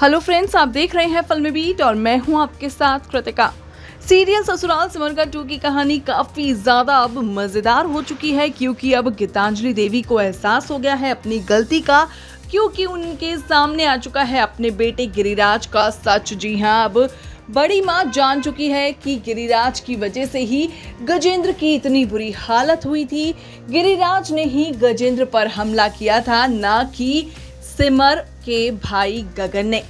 Hello friends, आप देख रहे हैं फिल्मी बीट और मैं हूं आपके साथ कृतिका। सीरियल ससुराल सिमर का 2 की कहानी काफी ज्यादा अब मजेदार हो चुकी है, क्योंकि अब गीतांजलि देवी को एहसास हो गया है अपनी गलती का, क्योंकि उनके सामने आ चुका है अपने बेटे गिरिराज का सच। जी हां, अब बड़ी माँ जान चुकी है कि गिरिराज की वजह से ही गजेंद्र की इतनी बुरी हालत हुई थी। गिरिराज ने ही गजेंद्र पर हमला किया था, ना कि सिमर के भाई गगन ने।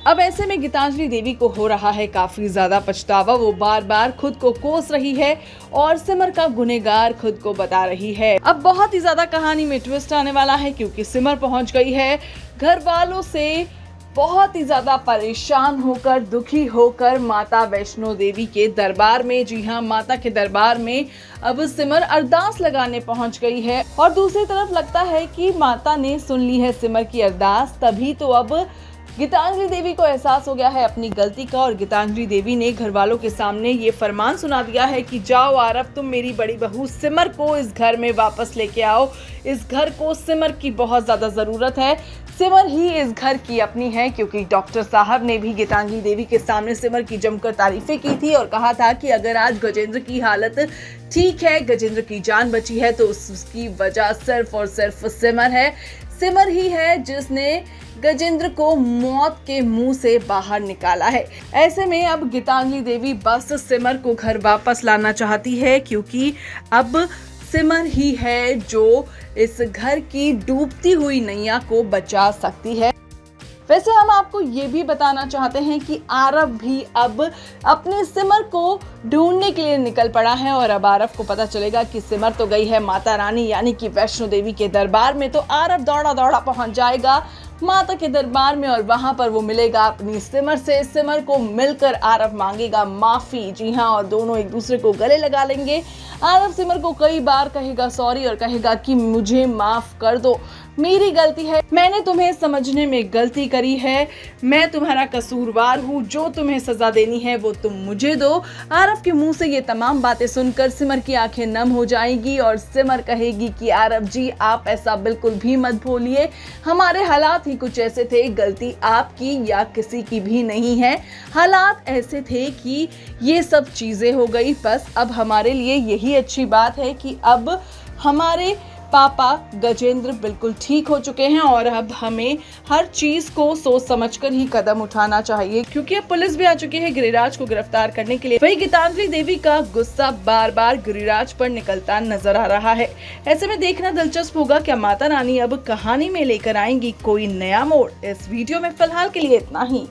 अब ऐसे में गीतांजलि देवी को हो रहा है काफी ज्यादा पछतावा। वो बार बार खुद को कोस रही है और सिमर का गुनहगार खुद को बता रही है। अब बहुत ही ज्यादा कहानी में ट्विस्ट आने वाला है, क्योंकि सिमर पहुंच गई है घर वालों से बहुत ही ज्यादा परेशान होकर, दुखी होकर माता वैष्णो देवी के दरबार में। जी हाँ, माता के दरबार में अब सिमर अरदास लगाने पहुंच गई है। और दूसरी तरफ लगता है कि माता ने सुन ली है सिमर की अरदास, तभी तो अब गीतांजलि देवी को एहसास हो गया है अपनी गलती का। और गीतांजलि देवी ने घर वालों के सामने ये फरमान सुना दिया है कि जाओ आरव, तुम मेरी बड़ी बहू सिमर को इस घर में वापस लेके आओ। इस घर को सिमर की बहुत ज्यादा जरूरत है। सिमर ही इस घर की अपनी है, क्योंकि डॉक्टर साहब ने भी गीतांजलि देवी के सामने सिमर की जमकर तारीफें की थी और कहा था कि अगर आज गजेंद्र की हालत ठीक है, गजेंद्र की जान बची है, तो उसकी वजह सिर्फ और सिर्फ सिमर है। सिमर ही है जिसने गजेंद्र को मौत के मुंह से बाहर निकाला है। ऐसे में अब गीतांजलि देवी बस सिमर को घर वापस लाना चाहती है, क्योंकि अब सिमर ही है जो इस घर की डूबती हुई नैया को बचा सकती है। वैसे हम आपको ये भी बताना चाहते हैं कि आरव भी अब अपने सिमर को ढूंढने के लिए निकल पड़ा है। और अब आरव को पता चलेगा कि सिमर तो गई है माता रानी यानी कि वैष्णो देवी के दरबार में, तो आरव दौड़ा दौड़ा पहुंच जाएगा माता के दरबार में और वहां पर वो मिलेगा अपनी सिमर से। सिमर को मिलकर आरव मांगेगा माफी। जी हाँ, और दोनों एक दूसरे को गले लगा लेंगे। आरव सिमर को कई बार कहेगा सॉरी और कहेगा कि मुझे माफ कर दो, मेरी गलती है, मैंने तुम्हें समझने में गलती करी है, मैं तुम्हारा कसूरवार हूँ, जो तुम्हें सजा देनी है वो तुम मुझे दो। आरव के मुंह से ये तमाम बातें सुनकर सिमर की आंखें नम हो जाएंगी और सिमर कहेगी कि आरव जी, आप ऐसा बिल्कुल भी मत भूलिए, हमारे हालात ही कुछ ऐसे थे, गलती आपकी या किसी की भी नहीं है, हालात ऐसे थे कि ये सब चीजें हो गई। बस अब हमारे लिए यही अच्छी बात है कि अब हमारे पापा गजेंद्र बिल्कुल ठीक हो चुके हैं और अब हमें हर चीज को सोच समझकर ही कदम उठाना चाहिए, क्योंकि अब पुलिस भी आ चुकी है गिरिराज को गिरफ्तार करने के लिए। वही गीतांजलि देवी का गुस्सा बार बार गिरिराज पर निकलता नजर आ रहा है। ऐसे में देखना दिलचस्प होगा, क्या माता रानी अब कहानी में लेकर आएंगी कोई नया मोड़। इस वीडियो में फिलहाल के लिए इतना ही।